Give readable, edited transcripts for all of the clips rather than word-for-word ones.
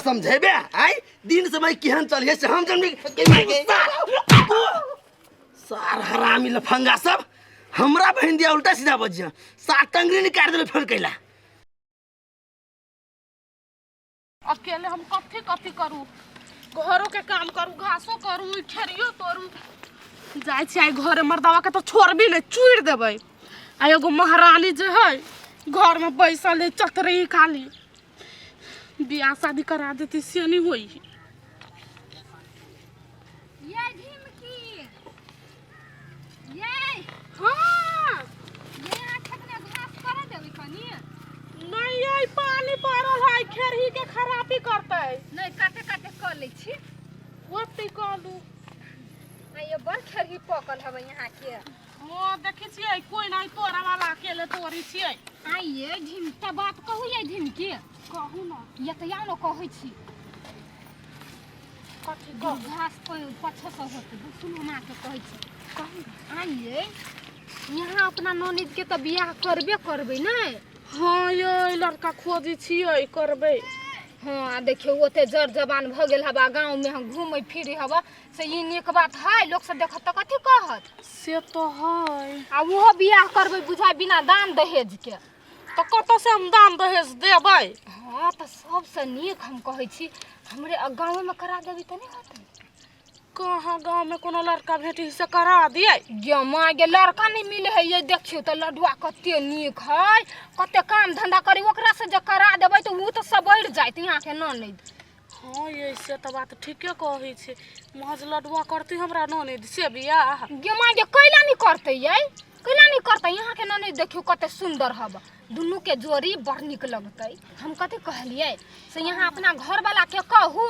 समझेबे आई दिन समय केहन चलिए से हम जन सार हरामी लफंगा सब हमरा बहन दिया उल्टा सीधा बजिया सात टंगरी निकाल देले फेर कैला अकेले हम कथी कथी करू घरों के काम करू घासो करू खेरियो तोरू जाय छी आई घरे मर्दावा के तो छोड़बी ले चूड़ देबै आ एगो महारानी जे है घर में बैसल है चतरई खाली बियाह शादी करा देती सियानी होई ये झिमकी ये हां ये आठक ने घास कर देबी कनी नहीं आई पानी पड़ल है खेरही के खराबी करतै नहीं काटे काटे कर ले छी ओते कहलू आ ये बड़ खेरही पकल हवे यहां के मो देखि छियै कोई नहीं तोरा वाला अकेले तोरी छियै आ ये झिमका बात कहू ये झिमकी कहू ना ये त यानो कहै छी कथी घास कोई पछे से होते सुनो ना के कहै छी कहू आ ये यहाँ अपना ननद के त बियाह करबे करबे नै हाँ ये लड़का खोजी छियै करबे हाँ देखियो ओते जर जबान भ गेल हवा गांव में हम घूमै फिरे हवा से ई नीक बात है लोग से देखत त कथी कहत से तो है आ वो बियाह करबे बुझाय बिना दान दहेज के तो कत से हम दान दहेज देबै हाँ तो सबसे नीक हम कहै छी हमरे गांव में करा देबी त नहीं होतै कहाँ गांव में कोनो लड़का भेटी से करा दिए गे माँ गे लड़का नहीं मिले है ये देखियो तो लडुआ कते नीक है कते काम धंधा करी ओकरा से जे करा देबै तो वो तो सब बढ़ जाइत यहाँ के ननद हाँ ये से तो बात ठीके कहै छै महज लडुआ करती हमरा ननद से बियाह गे माँ गे कैला नहीं करते ये कैला नहीं करते यहाँ के ननद देखियो कते सुंदर हब दुनू के जोड़ी बड़ नीक लगतै हम कथी कहलिए से यहाँ अपना घर वाला के कहू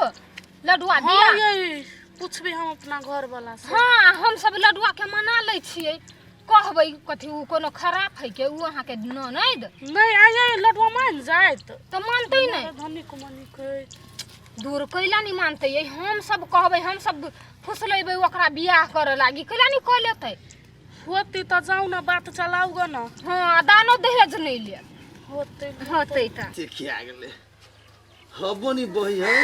लडुआ दिया हाँ ये पूछबे हम अपना घर वाला से हाँ हम सब लडुआ के मना ले छियै कहबै कथी उ कोनो खराब है के उ अहाँ के ननद नहीं आये लडुआ मान जात तो मानते नहीं धनी को मनी के दूर कैला नहीं मानते ये हम सब कहबै हम सब फुसलेबै ओकरा बियाह करे लागी कैला नहीं कह लेतै होती तो जाऊ ना बात चलाऊ ग ना हाँ दानो दहेज नहीं ले होते होतै त देखिया गेले हबो नी बही है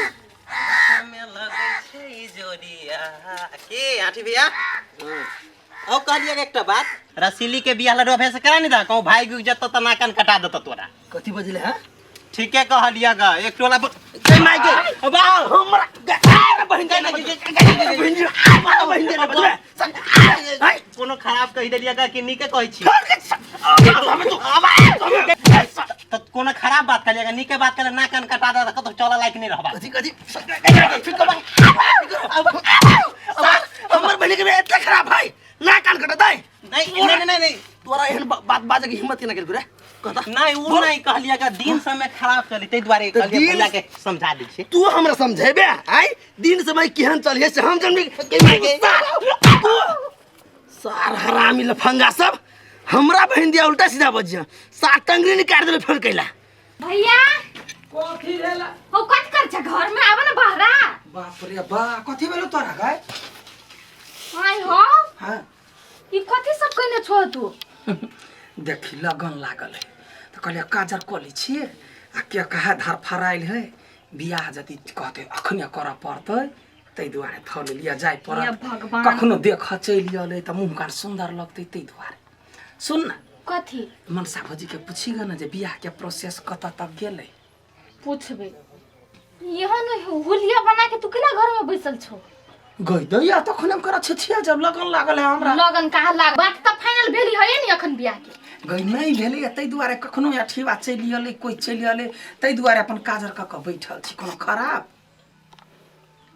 हमें लगे छै ई जोड़िया के आठी भैया औ कहलिए एकटा बात रसीली के बियाह लड़वा भेस करा नहीं दा कहूं भाई गुज जत त नाकन कटा देत तोरा कथी बजले है ठीके कहलिया ग एक टोला ए माय गे अब हमरा बहन दे ना बहन दे ना बजले कोनो खराब कहि देलिया ग कि नीके कहै छी त कोनो खराब बात कहलिया ग नीके बात कहले नाकन कटा दे त चला लायक नहीं रहबा कथी कथी हमर बहन के इतना खराब भाई ना कान कटा दे नहीं तोरा एहन बात बाजे की हिम्मत ना गेल रे कहता नहीं उ नहीं कहलिया ग दिन समय खराब चली तै दुआरे कहलिया भैया के समझा दै छी तू हमरा समझेबे आई दिन समय केहन चलिए से हम जन सार हरामी लफंगा सब हमरा बहन दिया उल्टा सीधा बजिया सात टंगरी निकाल देले फेर कैला भैया कथी भेला हो कट कर छ घर में आवे ना बहरा बाप रे बा कथी भेलो तोरा गाय हाय हो हां ई कथी सब कइने छो तू देखी लगन लागल है तो कहलिए काजर कली छिए आ के कहा धार फराइल है बियाह जति कहते अखने कर पड़तै तै दुआरे थल लिया जाय हे पड़त भगवान। कखनो देख चलि अलै त मुंह कान सुंदर लगतै तै दुआरे सुन न कथी मनसा भौजी के पूछी ग न जे बियाह के प्रोसेस कत तक गेलै पूछबे यहाँ नहीं हुलिया बना के तू केना घर में बैसल छो गई दैया तखन हम करा छिया जब लगन लागल है हमरा लगन कहा लाग बात त फाइनल भेली है नहीं अखन बियाह के गई नहीं भेलै तै दुआरे कखनो अठीवा चलि अलै कोई चलि अलै तै दुआरे अपन काजर क के बैठल छी कोनो खराब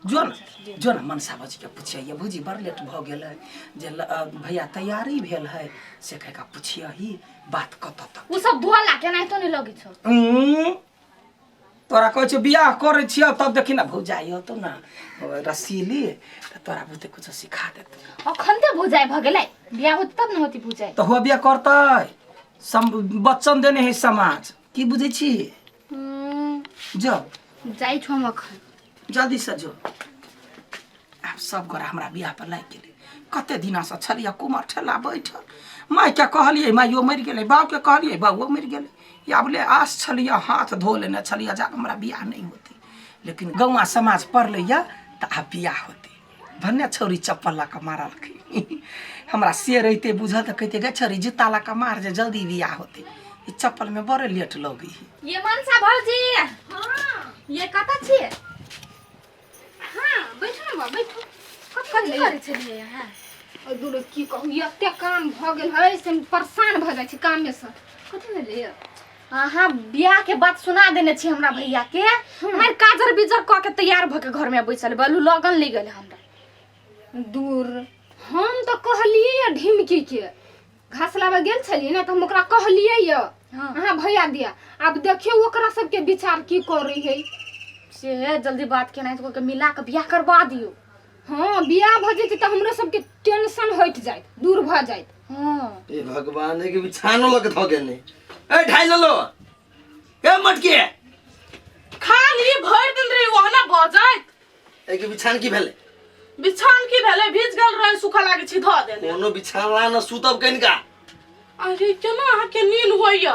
जो न मनसा भौजी के पूछिए ये भौजी बड़ लेट भ गेल है जे भैया तैयारी भेल है से कह के पूछिए ही बात कत तक उ सब धोला के नहीं तो नहीं लगे छो तोरा कहै छ बियाह करै छिय तब देखि ना भौजाई हो तो ना रसीली तोरा बुते कुछ सिखा देत अखन ते भुजाय भ गेलै बियाह होत तब न होती भुजाय तो हो बियाह करतै बच्चन देने है समाज की बुझै छी जो जाई छो हम अखन जल्दी से जो अब सब गोरा हमरा बियाह पर लाग गेलै कते दिना से छलिया कुमार ठेला बैठल माय के कहलिए माइयो मर गेलै बाप के कहलिए बाबुओ मर गेलै या बोले आस छलिया हाथ धो लेने छलिया जा हमरा बियाह नहीं होती लेकिन गौवा समाज पढ़ लिया तो आप बियाह होते भन्ने छौरी चप्पल ला के मारा रखी हमरा से रहते बुझल तो कहते गे छौरी जूता ला के मार जे जल्दी बियाह होते ये चप्पल में बड़े लेट लगी ये मनसा भौजी ये कतऽ छियै हाँ बैठो ना बैठो कथी करै छलियै यहाँ और दूर की कहू एते काम भ गेल है से परेशान भ जाइ छी कामे से कथी भेलै हाँ बियाह के बात सुना देने छी हमरा भैया के हमर काजर बिजर क के तैयार भ के घर में बैसल बलू लगन ले गेल हमरा दूर हम तो कहलिए ढिमकी के घास लाबे गेल छलिए ना तो हम ओकरा कहलिए य हां भैया दिया अब देखियो ओकरा सब के विचार की करे है से है जल्दी बात केना तो के मिला के बियाह करवा दियो हां बियाह भ जेती त हमरो सब के टेंशन हट जाइत दूर भ जाइत हां ए भगवान के बिछानो लग थ गेने ए ढाई लो ए मटके खाली भर दिन रही वहना बजाइत ए के बिछान की भेले बिछान की भेले भीज गेल रहे सुखा लागे छी ध देने कोनो बिछाना न सुतब कनिका अरे केना अहाँ के नींद होइया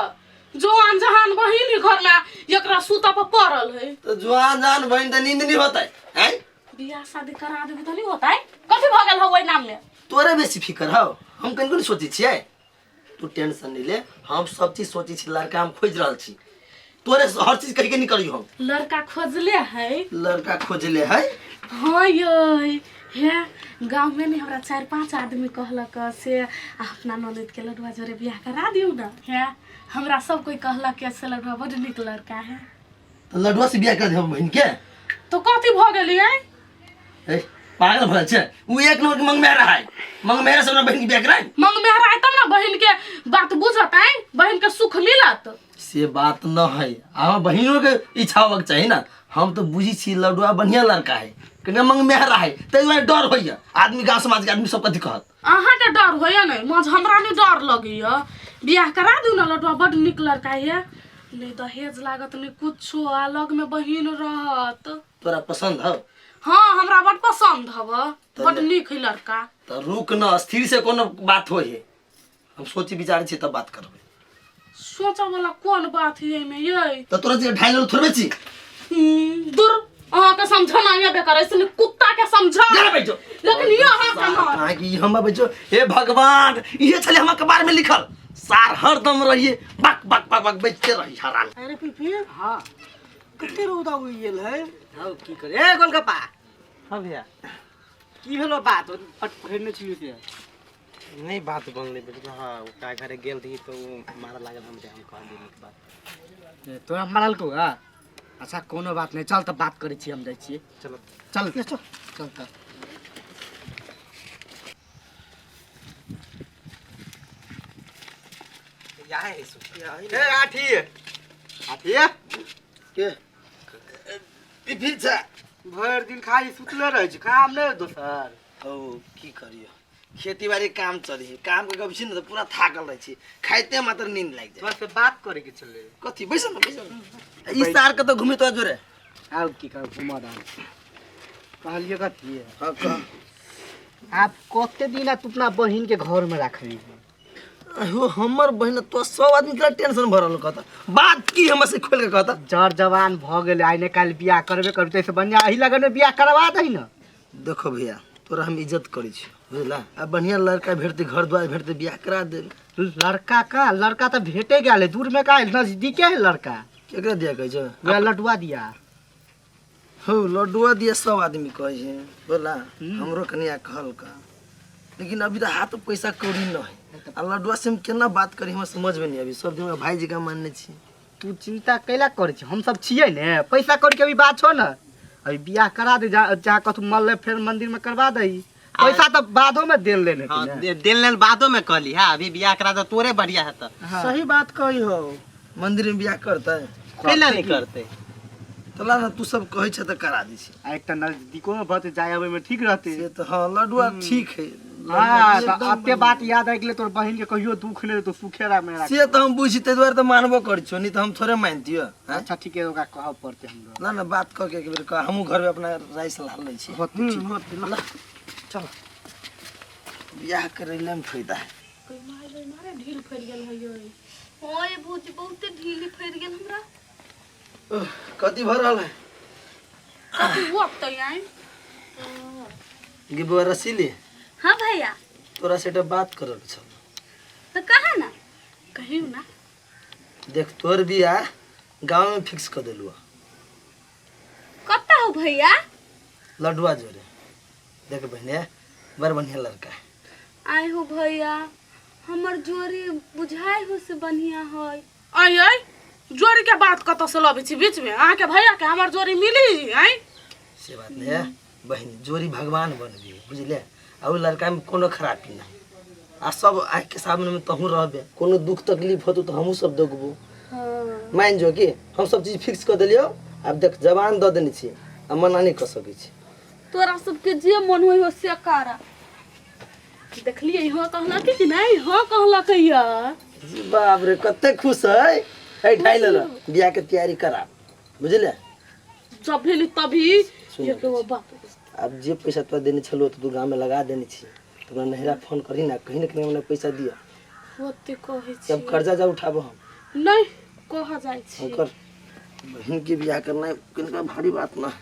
जवान जहान बहिन घर में एकरा सुता पर पड़ल है तो जवान जान बहन त नींद नहीं होता है बियाह शादी करा देबे त नहीं होता है कथि भ गेल हो ओइ नाम में तोरे बेसी फिकर हो हम कनिको नहीं सोची छियै तू टेंशन नहीं ले हम सब चीज सोची छी लड़का हम खोज रहल छी तोरे हर चीज कहि के नहीं करियो हम लड़का खोजले है लड़का खोजले है हाँ ये है गांव में नहीं हमरा 4-5 आदमी कहलक से अपना ननद के लड़वा जोरे बियाह करा दियो ना है हमरा सब कोई कहलक के से लड़वा बड़ निक लड़का है तो लड़वा से बियाह कर दे हम बहन के तो कथि भ गेलियै ए पागल भल छे उ एक नंबर के मंग में रहा है मंग मेरे से बहन की बियाह कराई मंग में रहा तब ना बहन के बात बुझत है बहन के सुख मिलत से बात न है हम बहनों के इच्छा होक चाहिए ना हम तो बुझी छी लड़वा बढ़िया लड़का है कने मंग में रहा है तै दुआरे डर होइया आदमी गांव समाज के आदमी सब कथि कहत अहाँ के डर होइया नहीं मज हमरा नहीं डर लगइया बियाह करा दियो ना लड़वा बड़ निक लड़का है नहीं दहेज लागत नहीं कुछो अलग में बहिन रहत तोरा पसंद हो हाँ हमरा बड़ पसंद हव बड़ निक है लड़का तो रुक न स्थिर से कोनो बात होय है हम सोची विचार छी तब बात करबे सोचा वाला कौन बात है में ये तो तोरा जे ढाई लो थोड़बे छी दूर अहाँ के समझना ये बेकार इसलिए कुत्ता के समझा जरा बैठो लेकिन ये अहाँ के ना कहां की हम बैठो हे भगवान ये छले हम अखबार में लिखल सार हरदम रहिए बक बक बक बक बेचते रही हरान अरे पिपी हां कते रौदा हो गेल है हां की करे ए गोलगप्पा हां भैया की भेलो बात पट पकड़ने छियो से नहीं बात बनले बेटा हां ओकरा घरे गेल रही तो मारा लागल हम कह देनी के बात तोरा मारल को हां अच्छा कोनो बात नहीं चल त बात करे छी हम जाई छी चलो चल चल चल त या है सुखिया ए आठी आठी के पिपी छ भर दिन खाली सुतले रह छी काम नहीं दोसर ओ की करियो खेती बाड़ी काम चली काम के गबसी न तो पूरा थाकल रही छी खाइते मात्र नींद लाग जाए बस बात करे के चले कथि बैसल न ई सार के तो घुमे तो जोरे आउ की कर घुमा दा कहलिए कथी है हां कह आप कते दिन तू अपना बहिन के घर में रखली अहो हमर बहन तो सब आदमी के टेंशन भरल कहता बात की हमर से खोल के कहता जर जवान भ गेले आइने काल बियाह करबे करते से बढ़िया एही लगन बियाह करवा दही न देखो भैया तोरा हम इज्जत करी छी बुझला आ बढ़िया लड़का भेटते घर द्वार भेटते बियाह करा दे लड़का तो भेटे गया दूर में का नजदीके है लड़का केकरा दिया कहै छ वे लडुआ दिया हो लड्डुआ दिया सब आदमी कहै छै बोला हमरो कनिया कहल का लेकिन अभी तो हाथ पैसा कौड़ी न है आ लड्डुआ से हम केना बात करी हमरा समझ में नहीं अभी सब दिन भाई जी का मानने छी तू चिंता कैला करे छी हम सब छिए ने पैसा कौड़ी के अभी बात छो न अभी बियाह करा दे जहाँ कथु मल्ले फिर मंदिर में करवा दही पैसा तो बादो में देन लेने हां देन लेल बादो में कहली हां अभी बियाह करा दो तोरे बढ़िया है त सही बात कही हो मंदिर में बियाह करता है कैला नहीं करते तो ला ना तू सब कहै छ त करा दी छी एक त नजदीको में भत जाए आवे में ठीक रहते से तो हां लड्डुआ ठीक है हां तो अते बात याद आइ गेले तोर बहिन के कहियो दुख ले तो सुखेरा मेरा से तो हम बुझी ते द्वारा तो मानबो कर छो नहीं तो हम थोड़े मानतियो अच्छा ठीक है ओका कहब पड़ते हमरो ना ना बात क के एक बेर कह हमहू घर में अपना राय सलाह लै छी होत चल बियाह करैले में फायदा है कोई मारे ढील फैल गेल है यो हां ये बहुत ढील फैल गेल हमरा कथी भर रहल है कथी हुआ तो आई गिबो रसीली हाँ भैया तोरा से एक बात करल छ तो कहा ना कहियो ना देख तोर बियाह गांव में फिक्स कर देलुआ कत्ता हो भैया लडुआ जोरे देख बहने बड़ बढ़िया लड़का है आए हो भैया हमर जोरी बुझाई हो से बढ़िया है आई आई जोरी के बात कत से लबे छी बीच में आके भैया के हमर जोरी मिली आई से बात नहीं है बहन जोरी भगवान बनबी बुझले आ उ लड़का में कोनो खराबी नहीं आ सब आँख के सामने में तहू रहबे कोनो दुख तकलीफ होतो तो हमहू सब देखबो मान जो कि हम सब चीज फिक्स कर देलियो अब देख जवान द देनी छी आ मना नहीं कर सकै छी तोरा सबके जे मन होई हो से करा देखलिए हो कहला कि नहीं हो कहला कहिया बाप रे कते खुश है ढाई ले बियाह के तैयारी करा बुझले जब भेली तभी ये तो बात अब जे पैसा तो देने छलो तो तू गांव में लगा देनी छी तोरा नहरा फोन करी ना कहीं ना कहीं हमने पैसा दिया होते कहे छी जब कर्जा जा उठाबो हम नहीं कहा जाय छी ओकर बहन के बियाह करना किनका भारी बात ना